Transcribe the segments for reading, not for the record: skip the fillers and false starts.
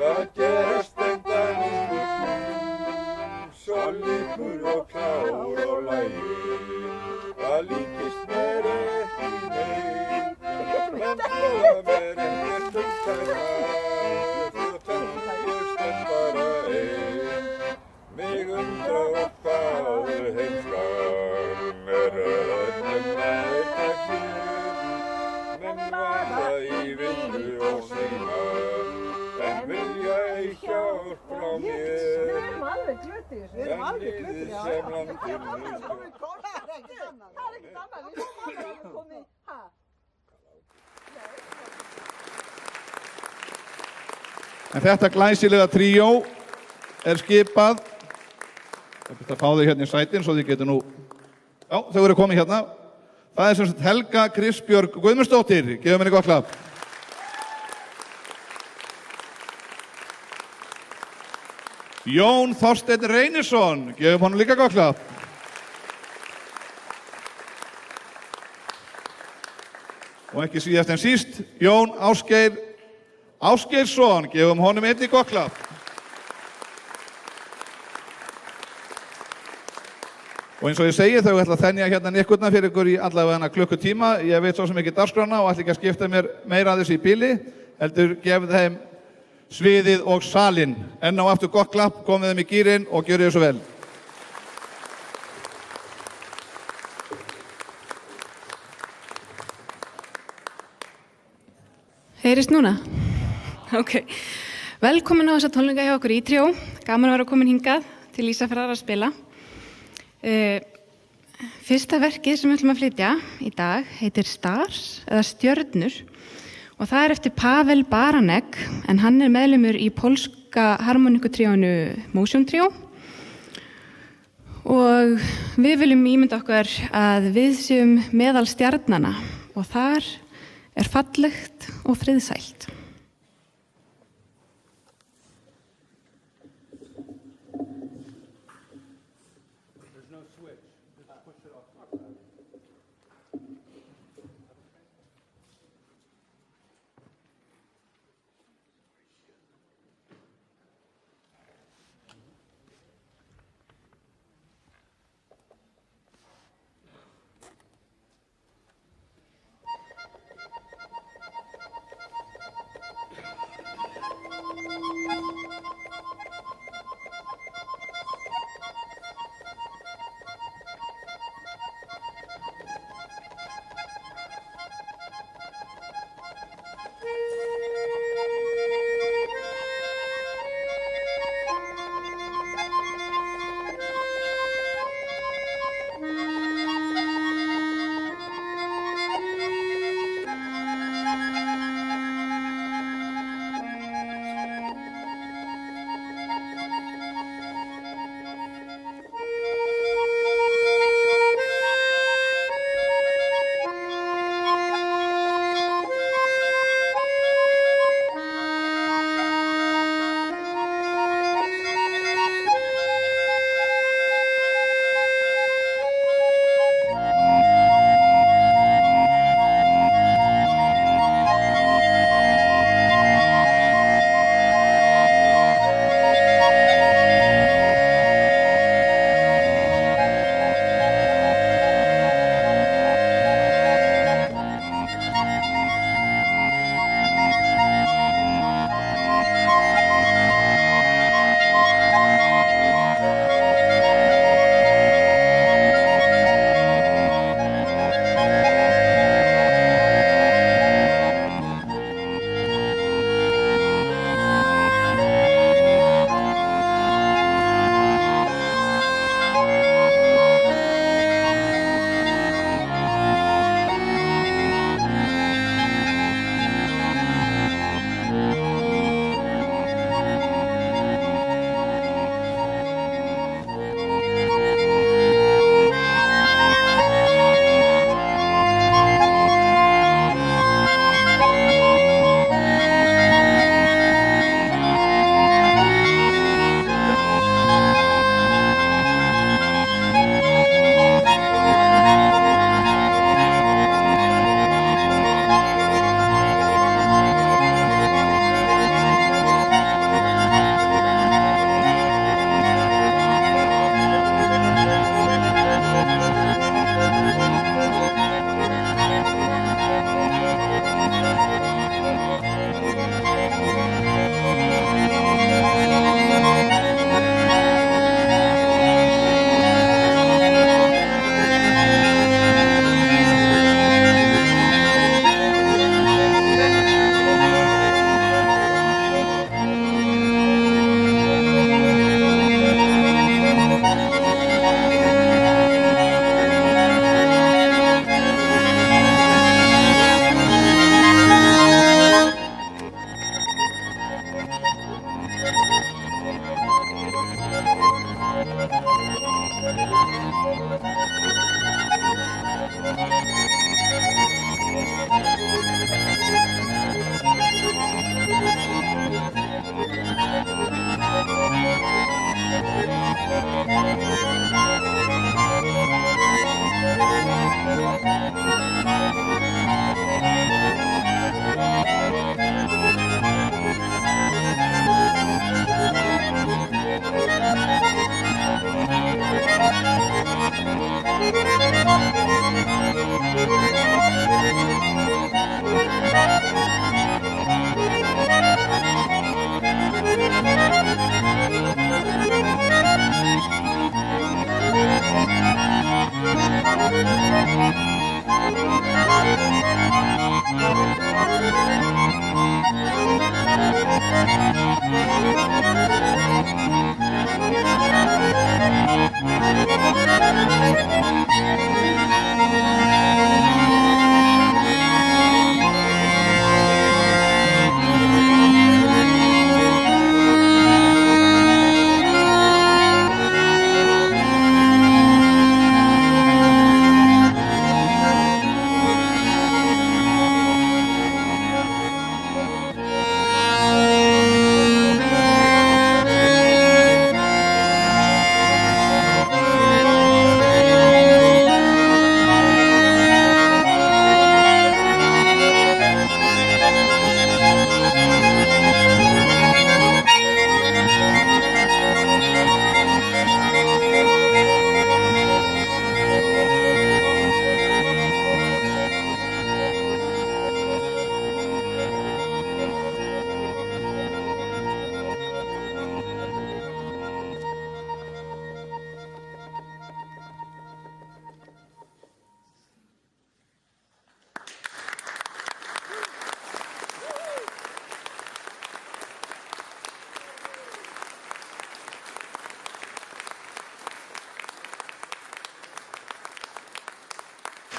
Það gerast endan í stundum, svo líkur og klár og lægir. Það líkist mér ekki neitt, menn lofa mér ekkert kenna. Svo tenni ég stend bara einn, mig undra og báðu heimskan öllum nærtækir. Menn vaða í vinnu og síma, en vilja ei hjálp frá mér. Við erum alveg glötuðir. En liðið sem landinu Það er ekkert annað. Við erum alveg komið, ha? En þetta glæsilega tríó skipað. Það byrst að fá þau hérna í sætin svo þið getur nú... Já, þau eru komið hérna. Það sem sagt Helga Kristbjörg Guðmundsdóttir. Gefum henni gott klapp. Jón Þorsteinn Reynisson. Gefum honum líka gott klapp. Og ekki síðast en síst, Jón Ásgeir Ásgeirsson. Gefum honum einnig gott klapp. Og eins og ég segi, þau ætla að þenja hérna nikkurna fyrir ykkur í allavega klukkutíma. Ég veit svo sem ekki dagskrána og ætla ekki að skipta mér meira að þessu í bili. Heldur gefið þeim sviðið og salinn. Enn á aftur gott klapp, komið þeim í gírinn og gjörið þessu vel. Heyrist núna? Ok. Velkomin á þessa tónleika hjá okkur í Tríó. Gaman að vera komin hingað til Ísafjarðar að spila. Fyrsta verkið sem við ætlum að flytja í dag heitir Stars eða Stjörnur og það eftir Pavel Baranek en hann meðlimur í pólska harmonikutríónu Motion Trio og við viljum ímynda okkur að við séum meðal stjarnanna og þar fallegt og friðsælt.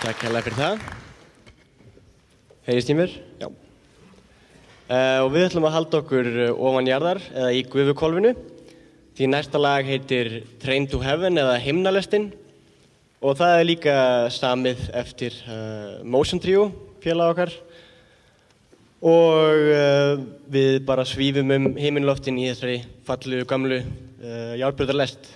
Takk hérlega fyrir það. Heyrist í mér? Já. Og við ætlum að halda okkur ofan jarðar eða í gufuhvolfinu. Því næsta lag heitir Train to Heaven eða Himnalestin og það er líka samið eftir Motion Trio, félag okkar. Og við bara svífum himinloftin í þessari fallegu gamlu járnbrautarlest.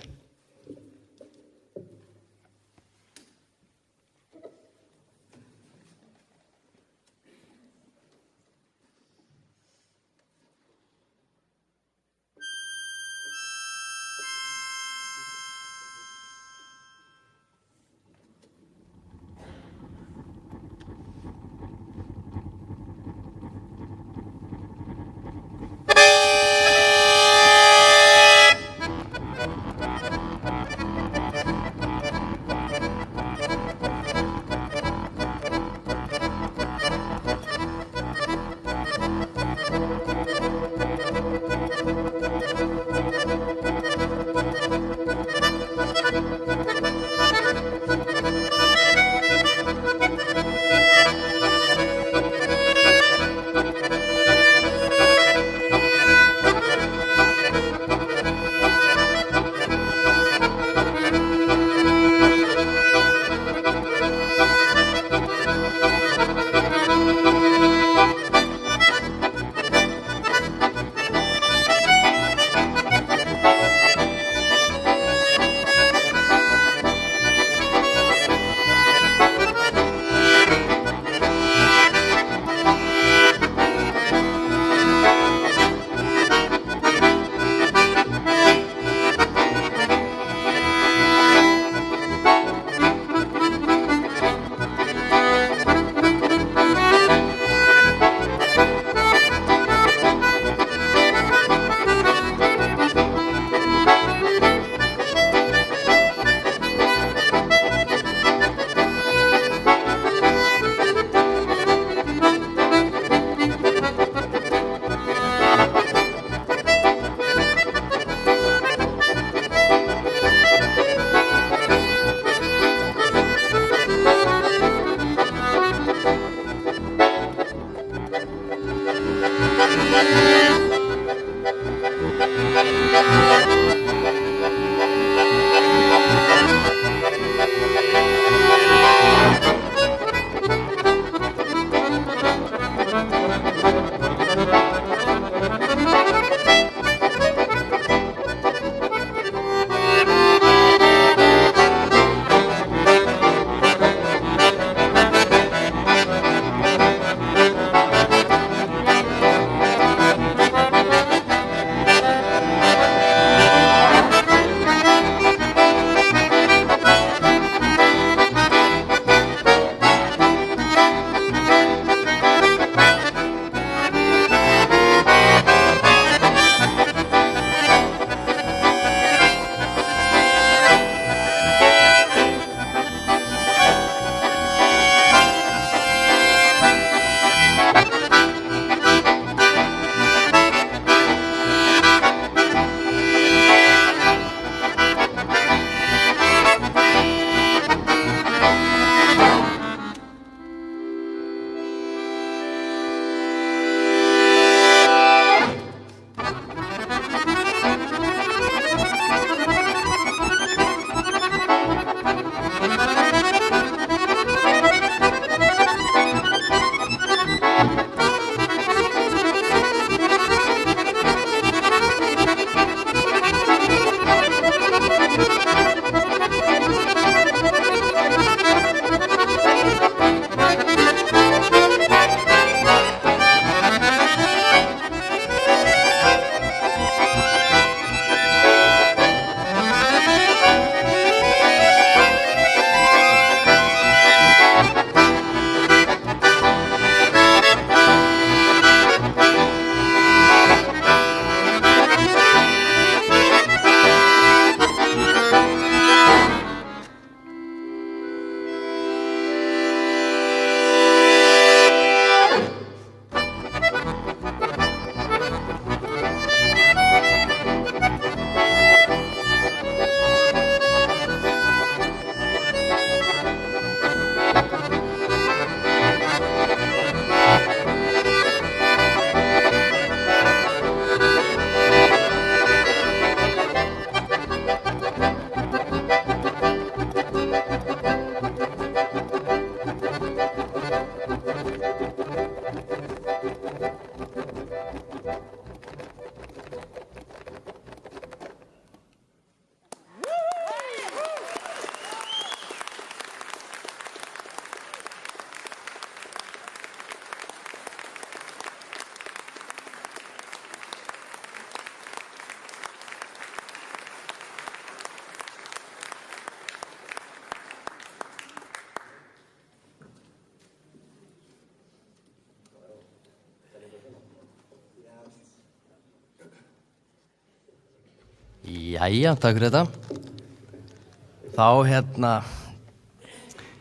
Jæja, takk fyrir þetta. Þá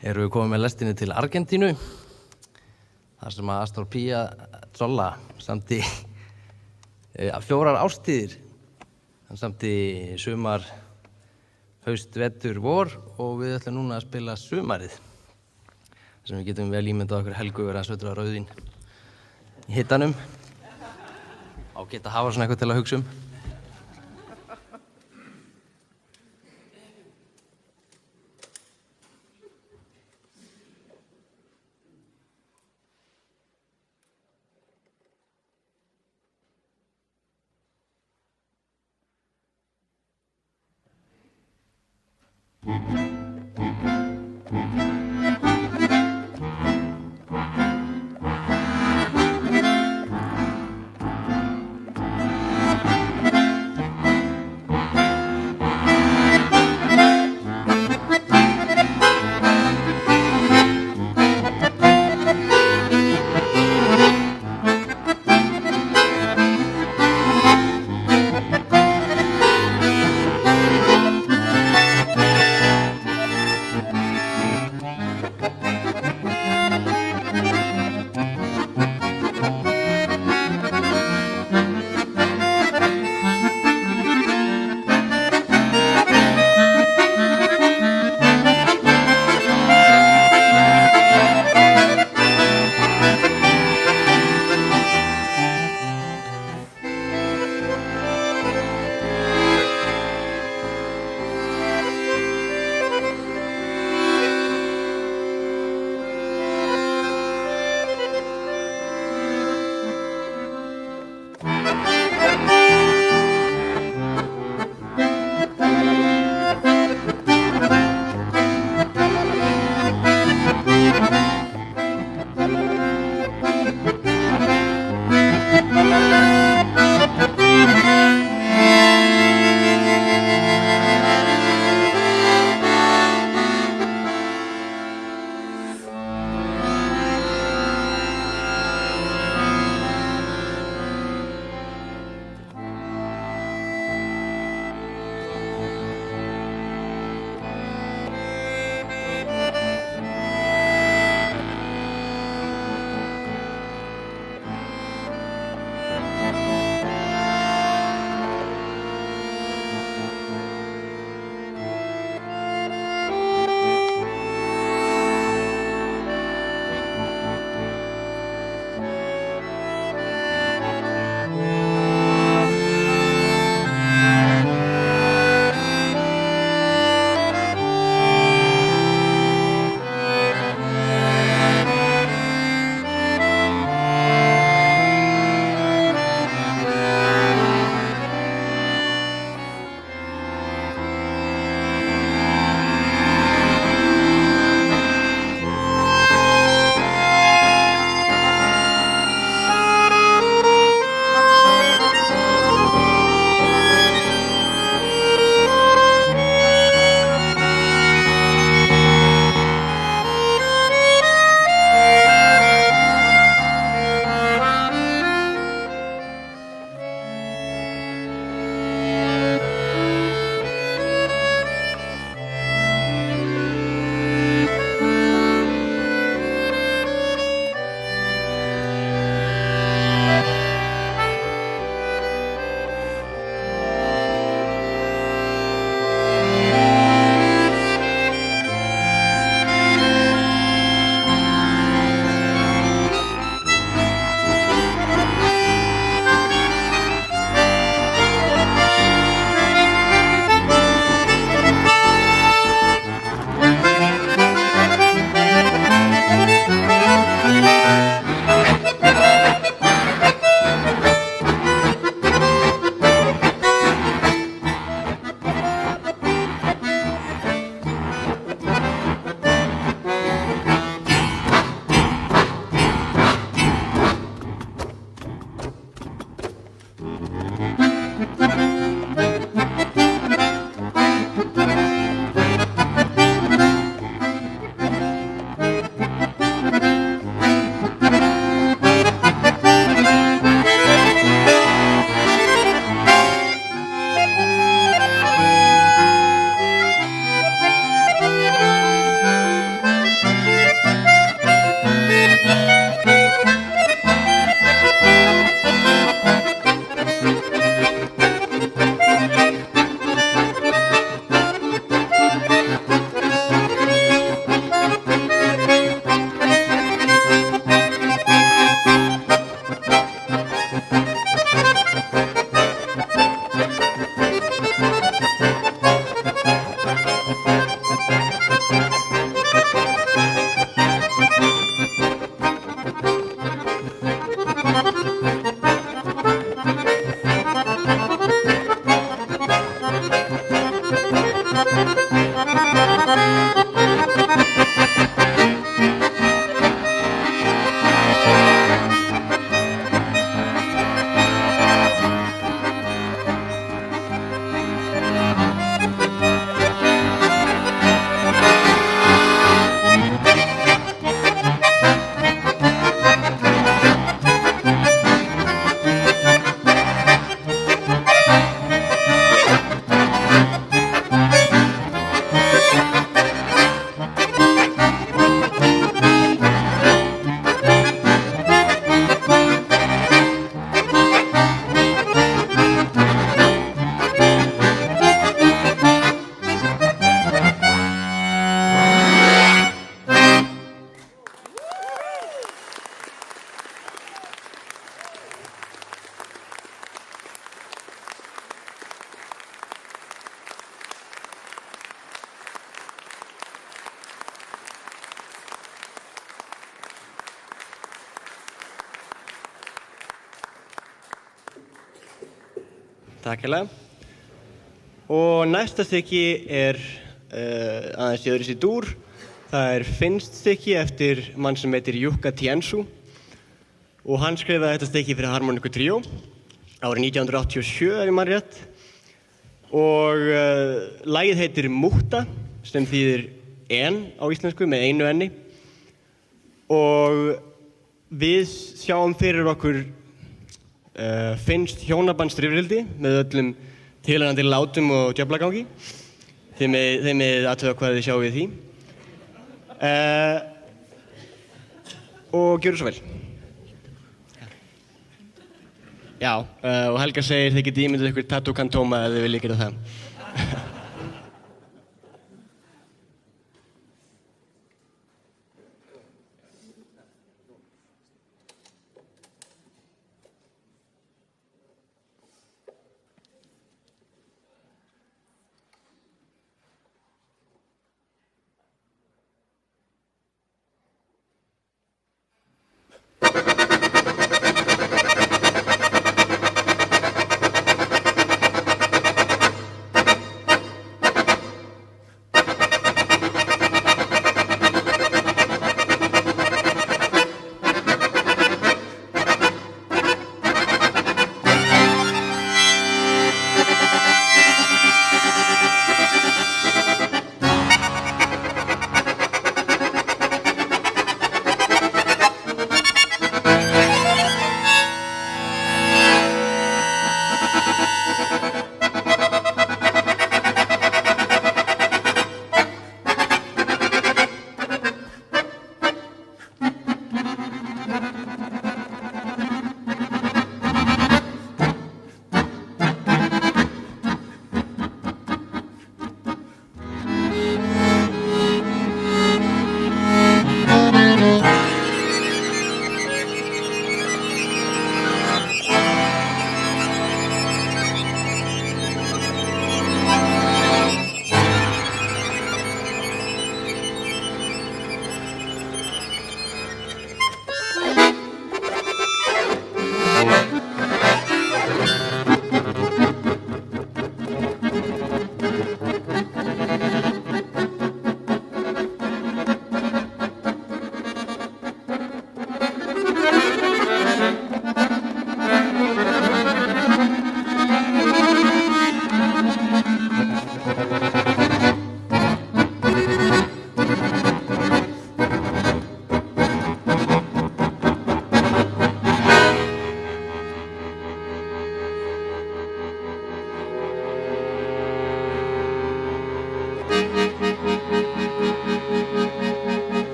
erum við komið með lestinni til Argentínu. Þar sem að Astor Piazzolla samti 4 árstíðir. Hann samti sumar, haust, vetur, vor og við ætlum núna að spila sumarið. Þar sem við getum vel ímyndað okkur Helgu vera að sötra rauðvín í hittanum. Ágætt að hafa svona eitthvað til að hugsa um. Takk hérlega. Og næsta stykki aðeins í öðru sér dúr. Það finnst stykki eftir mann sem heitir Jukka Tiensu og hann skrifaði þetta stykki fyrir Harmoniku Tríó árið 1987 ef ég man rétt. Og lagið heitir Mutta sem þýðir en á íslensku með einu enni og við sjáum fyrir okkur finnst hjónabandsrifrildi með öllum tilhærandi látum og djöflagangi. Þið með athuga hvað þið sjáum við því. Og gjöru svo vel. Já, og Helga segir þið getið ímyndað ykkur Tattoo Cantoma ef þið viljið gera það.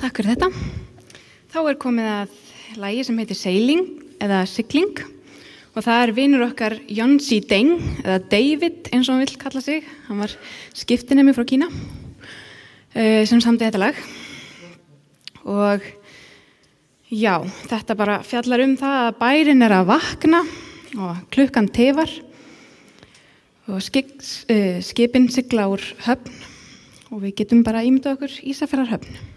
takk fyrir þetta. Þá er komið að lagi sem heitir Sailing eða Sigling og það er vinur okkar Yonsei Deng eða David eins og hann vill kalla sig. Hann var skiptinemi frá Kína sem samdi þetta lag. Og já, þetta bara fjallar það að bærinn er að vakna og klukkan tifar og skipin sigla úr höfn og við getum bara ímyndað okkur Ísafjarðarhöfn.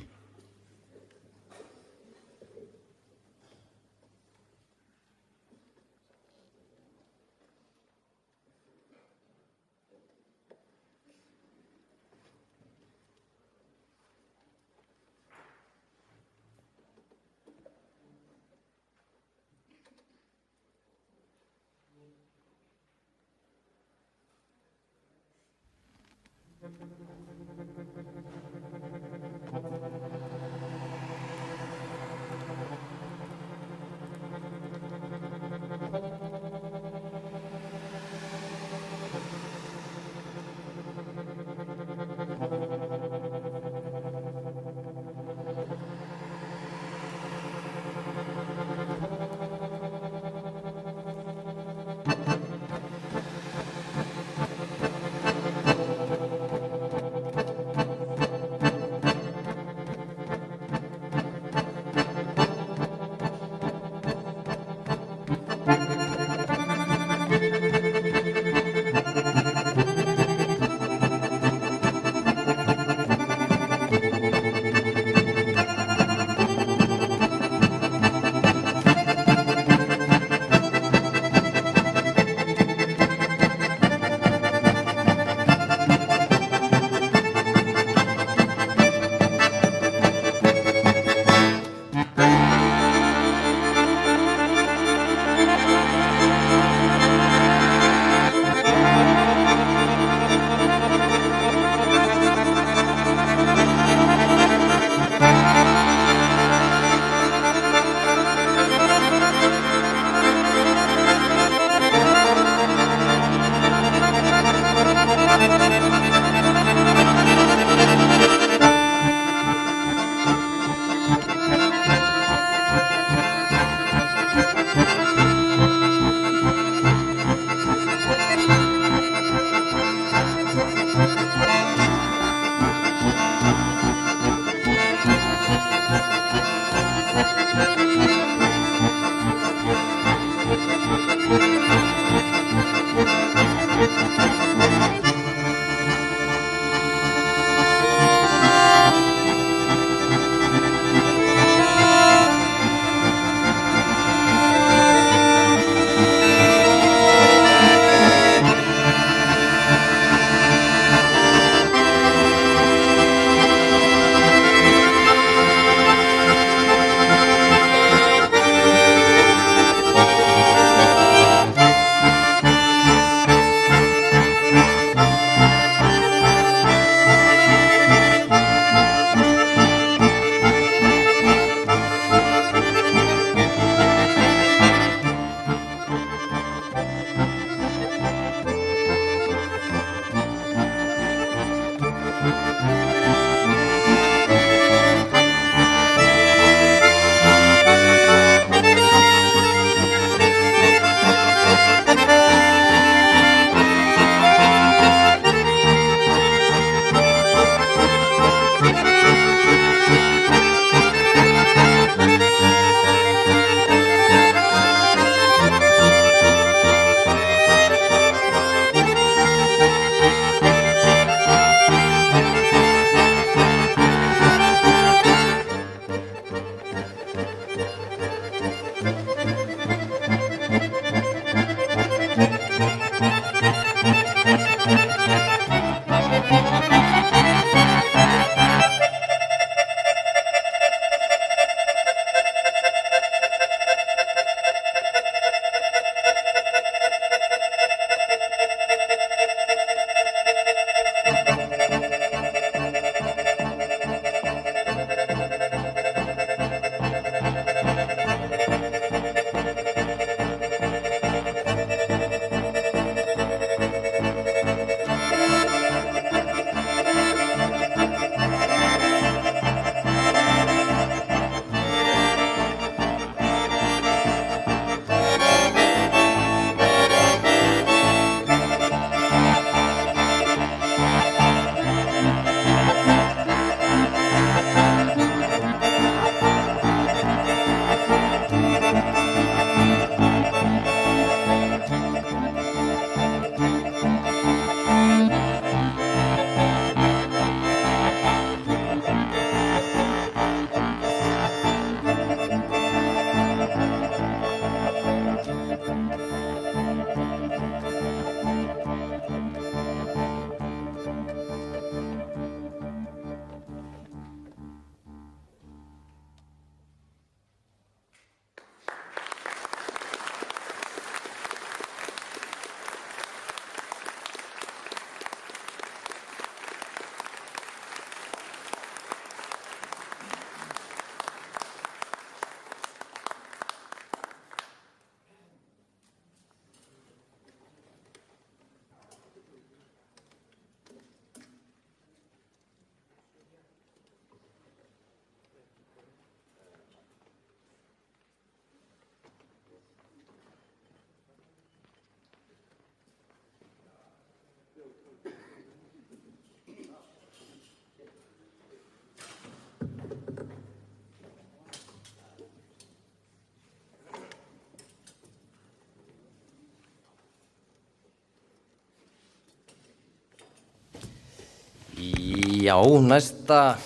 Já, næsta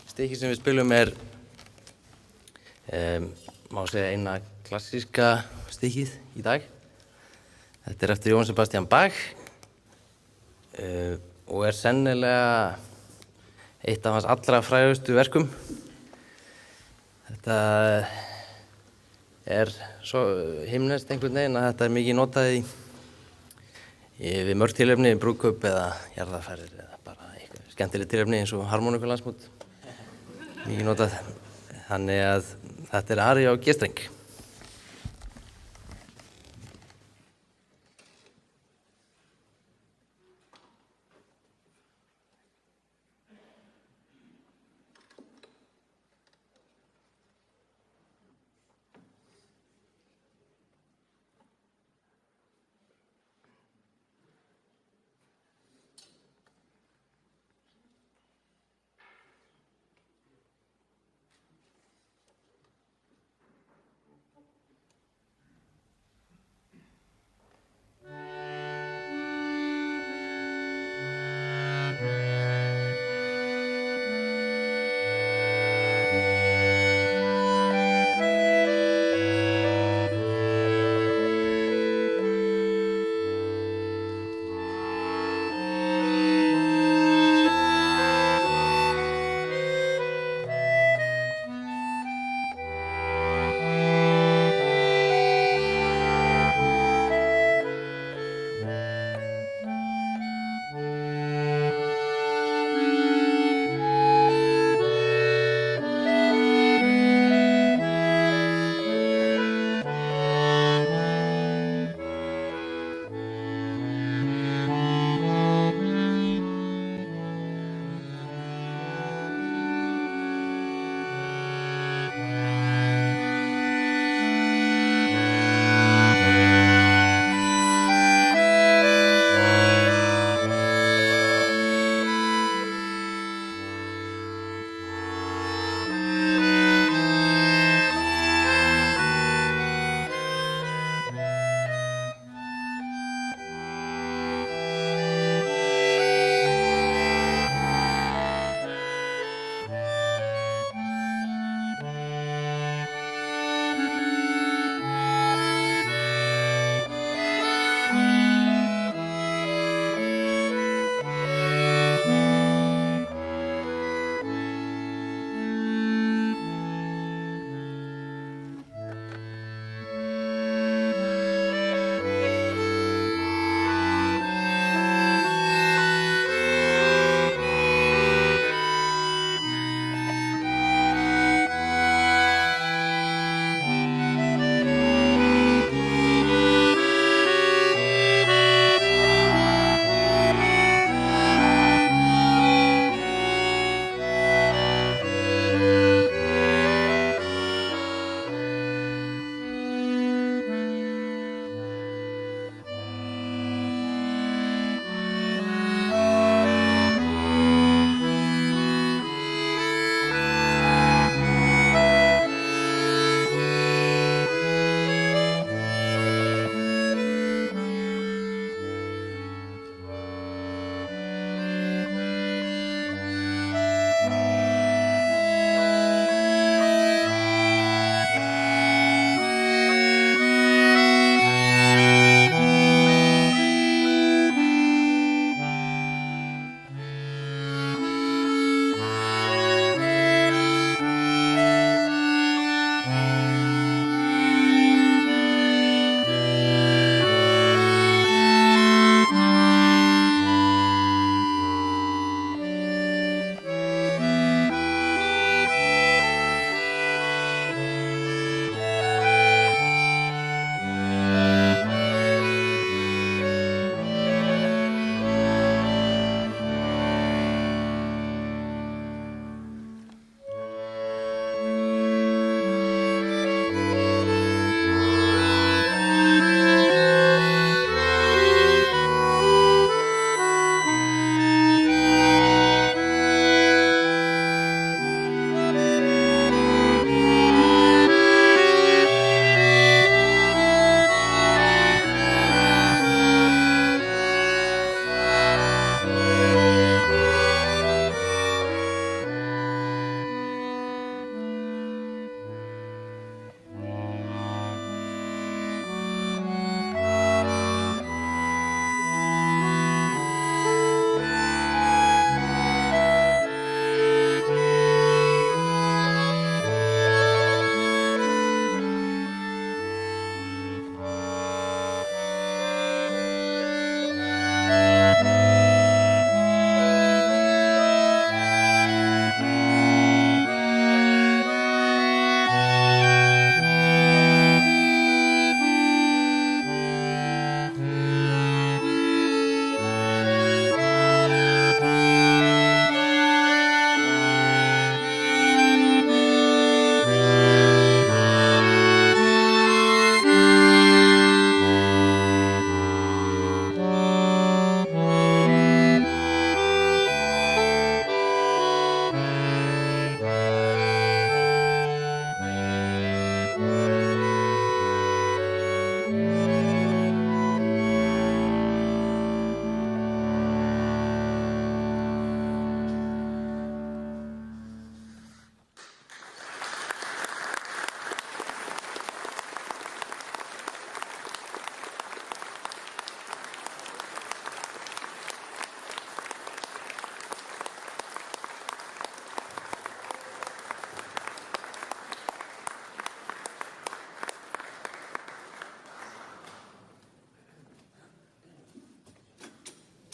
stykki sem við spilum má segja eina klassíska stykkið í dag. Þetta eftir Jóhann Sebastian Bach og sennilega eitt af hans allra frægustu verkum. Þetta svo himneskt einhvern veginn að þetta mikið notað við mörg tilefni, brúðkaup eða jarðarfarir eða bara eitthvað skemmtileg tilefni eins og harmóníkulandsmót. Mikið notað. Þannig að þetta ari á G-streng.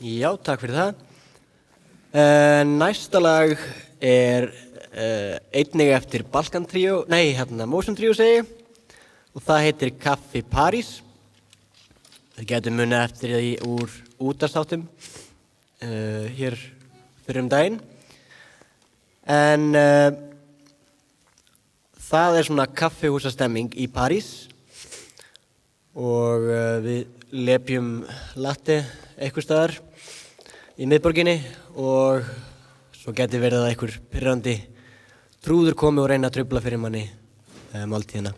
Já, takk fyrir það. Næsta lag einnig eftir Balkan Trio, Motion Trio segi ég, og það heitir Kaffi París. Það getur munið eftir því úr útvarpsþáttum hér fyrir daginn. En það svona kaffihúsastemming í París og við lepjum latte einhvers staðar í miðborginni og svo getur verið að einhver pirrandi trúður komi og reyna að trufla fyrir manni máltíðina.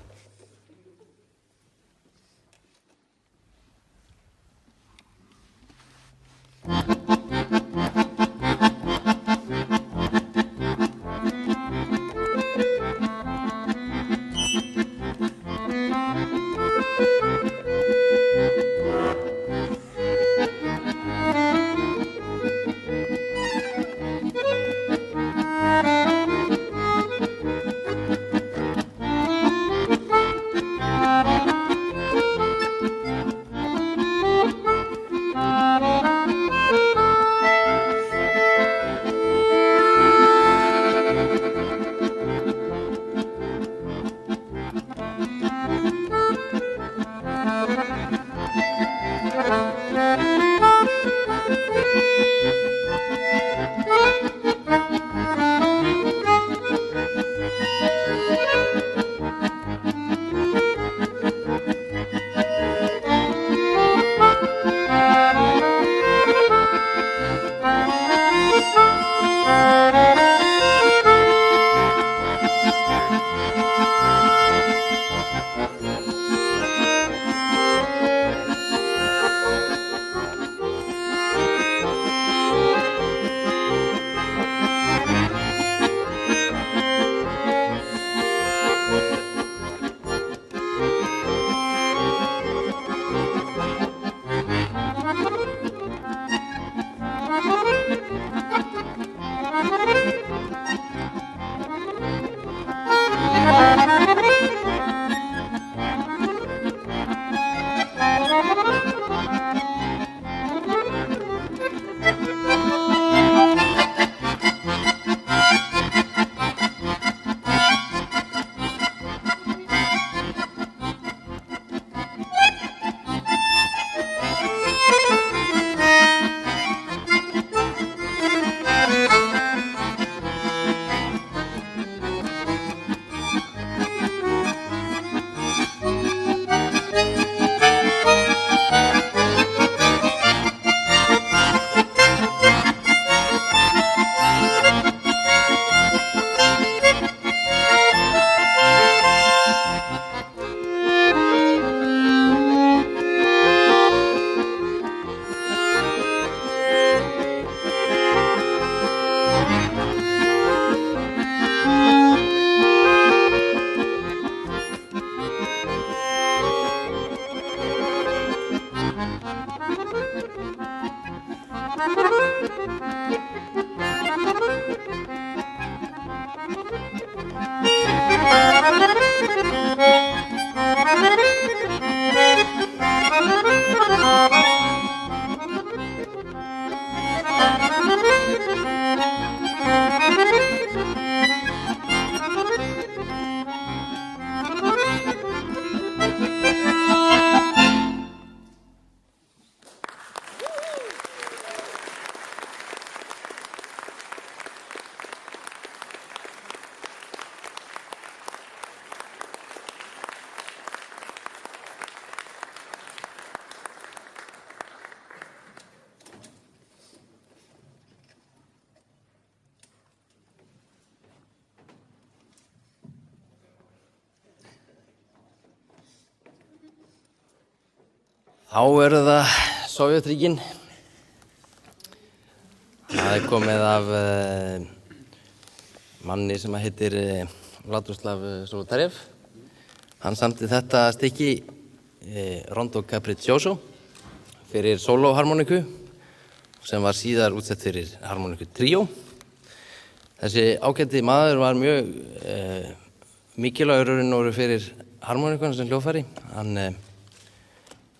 Þá eru það Sovétríkin. Það komið af manni sem heitir Vladislav Zolotarev. Hann samti þetta stykki Rondo Capriccioso fyrir sólóharmoniku sem var síðar útsett fyrir harmoniku tríó. Þessi ágæti maður var mjög mikilvægur fyrir harmonikuna sem hljóðfæri. Hann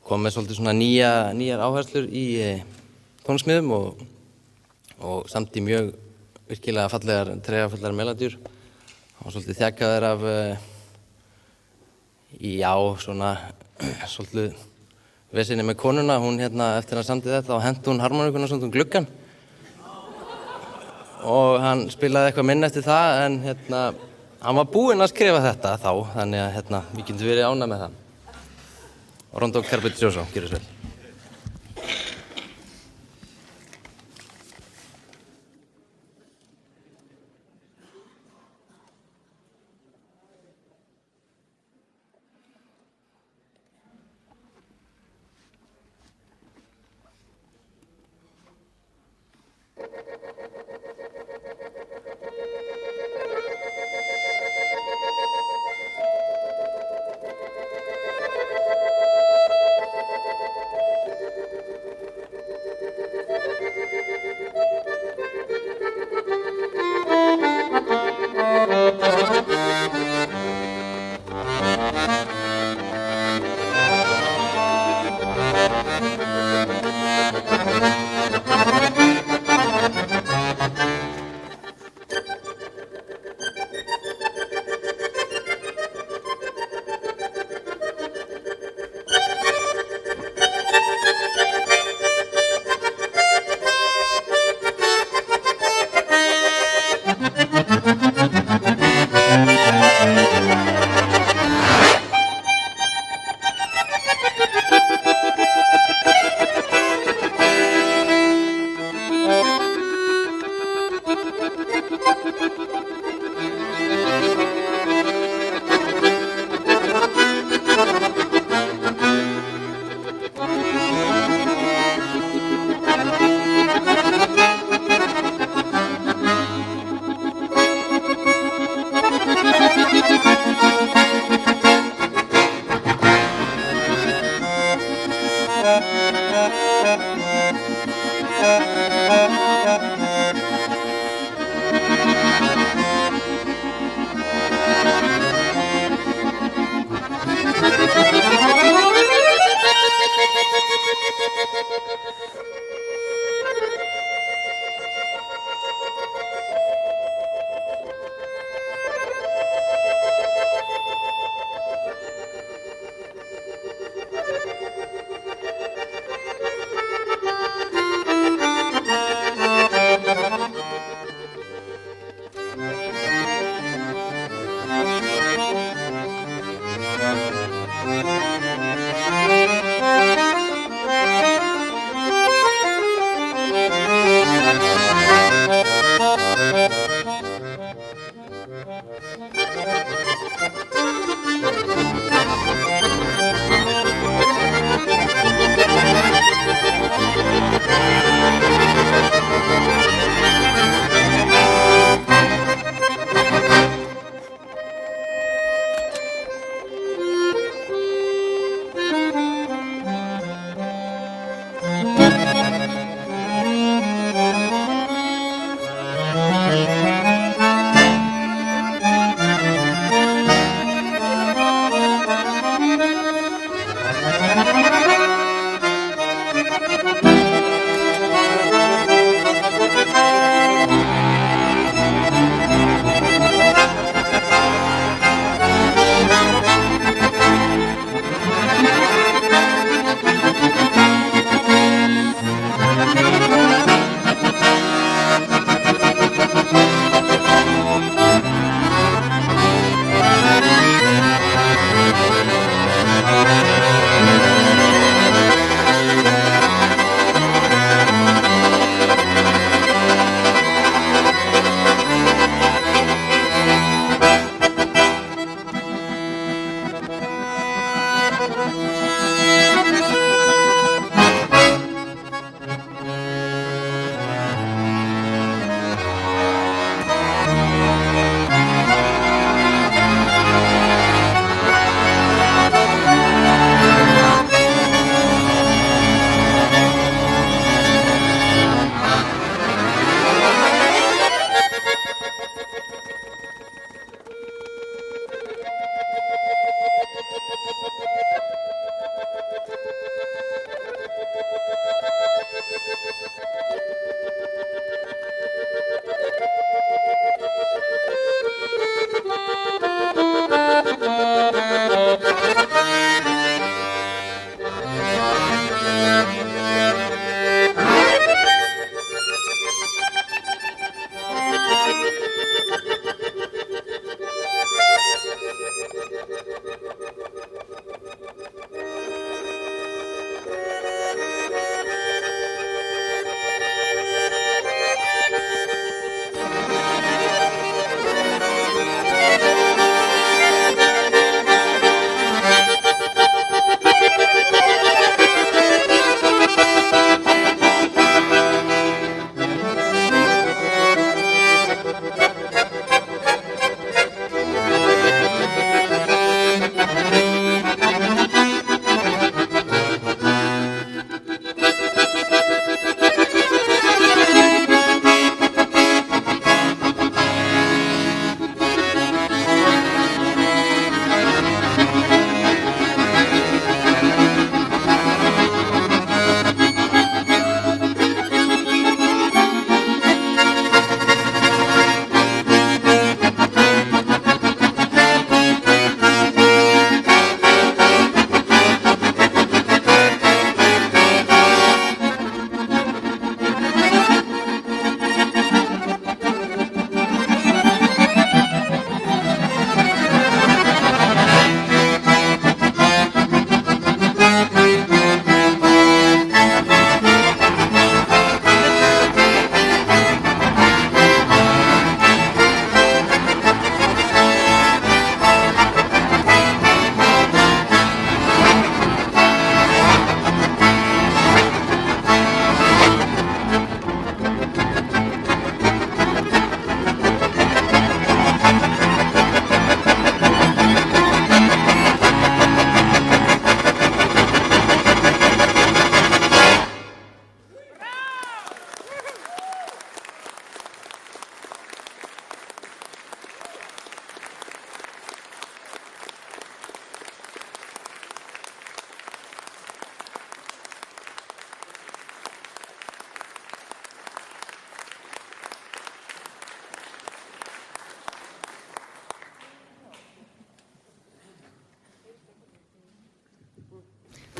kom með svolítið svona nýjar áherslur í tónsmiðum og samt í mjög virkilega fallegar, trefafallegar melodíur. Hann var svolítið þjakaður af, svona svolítið vesinni með konuna. Hún eftir að samdi þetta og henti hún harmoníkuna svona gluggann. Og hann spilaði eitthvað minna eftir það en hann var búinn að skrifa þetta þá, þannig að við getum verið ánægð með það. Rondo Carpetioso, gjörðu svo vel.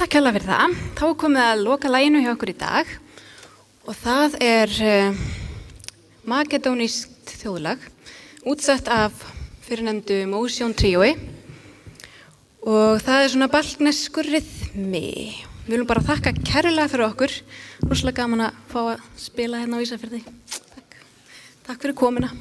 takk hérlega fyrir það. Þá er komið að loka laginu hjá okkur í dag og það er makedónískt þjóðlag útsett af fyrirnefndu Motion Tríói og það er svona balkneskur ryþmi. Við viljum bara þakka kærlega fyrir okkur. Rosalega gaman að fá að spila hérna á Ísafirði. Takk fyrir komuna.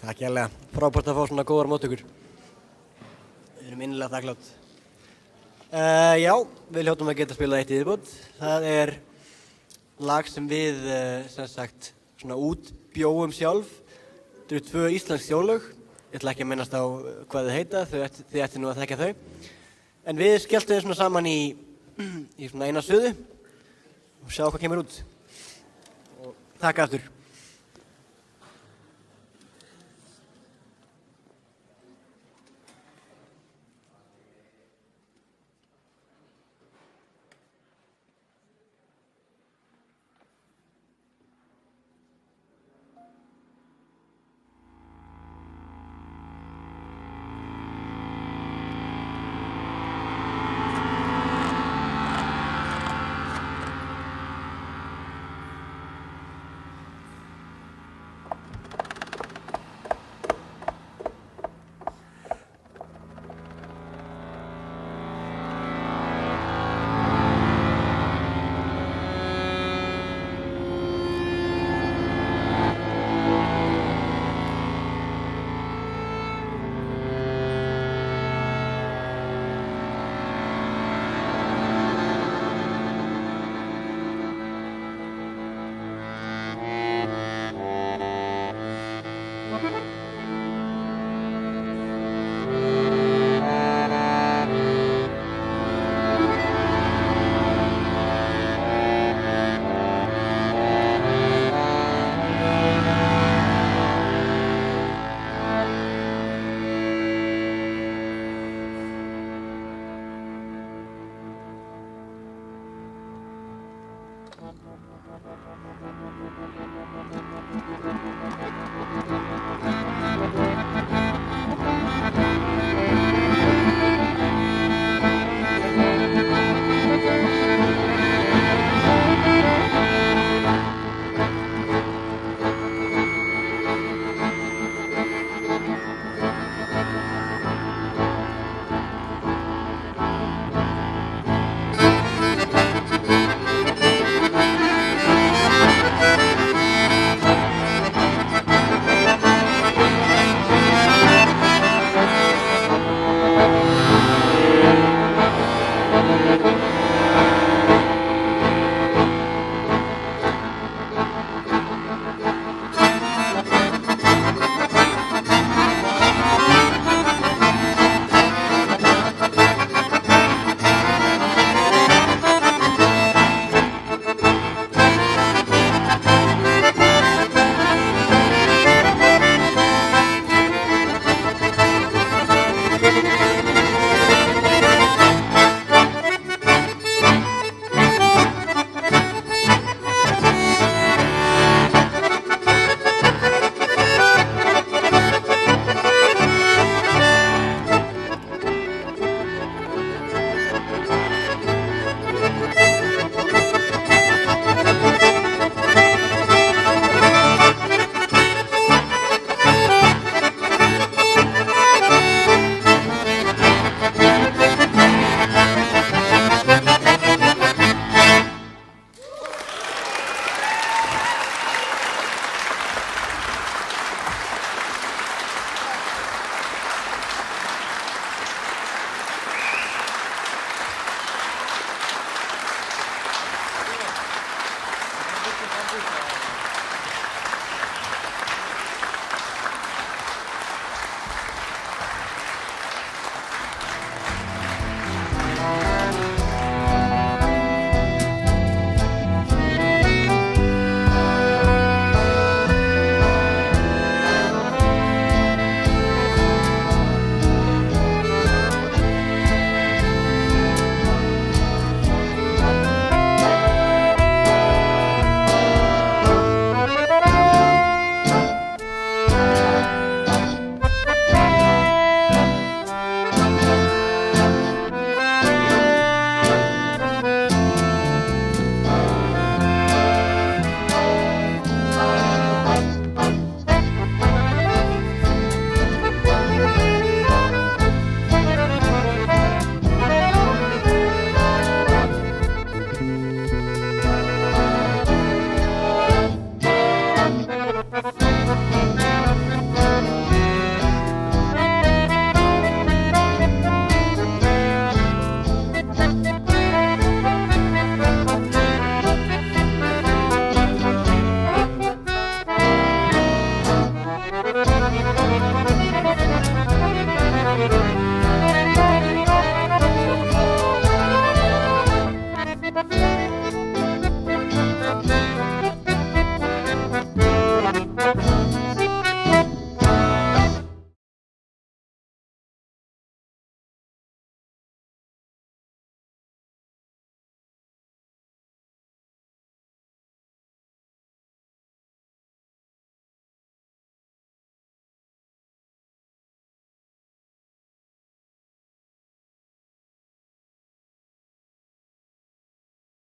Takk hérlega. Frábært að fá svona góðar móttökur. Við erum innilega þakklátt. Já, við hljótum að geta spilað eitt í viðbót. Það er lag sem við, sem sagt, svona útbjóum sjálf. Þetta eru 2 íslensk þjóðlög. Ég ætla ekki að minnast á hvað þau heita, þið ætti nú að þekkja þau. En við skelltum þau svona saman í svona eina suðu og sjá hvað kemur út. Og takk aftur.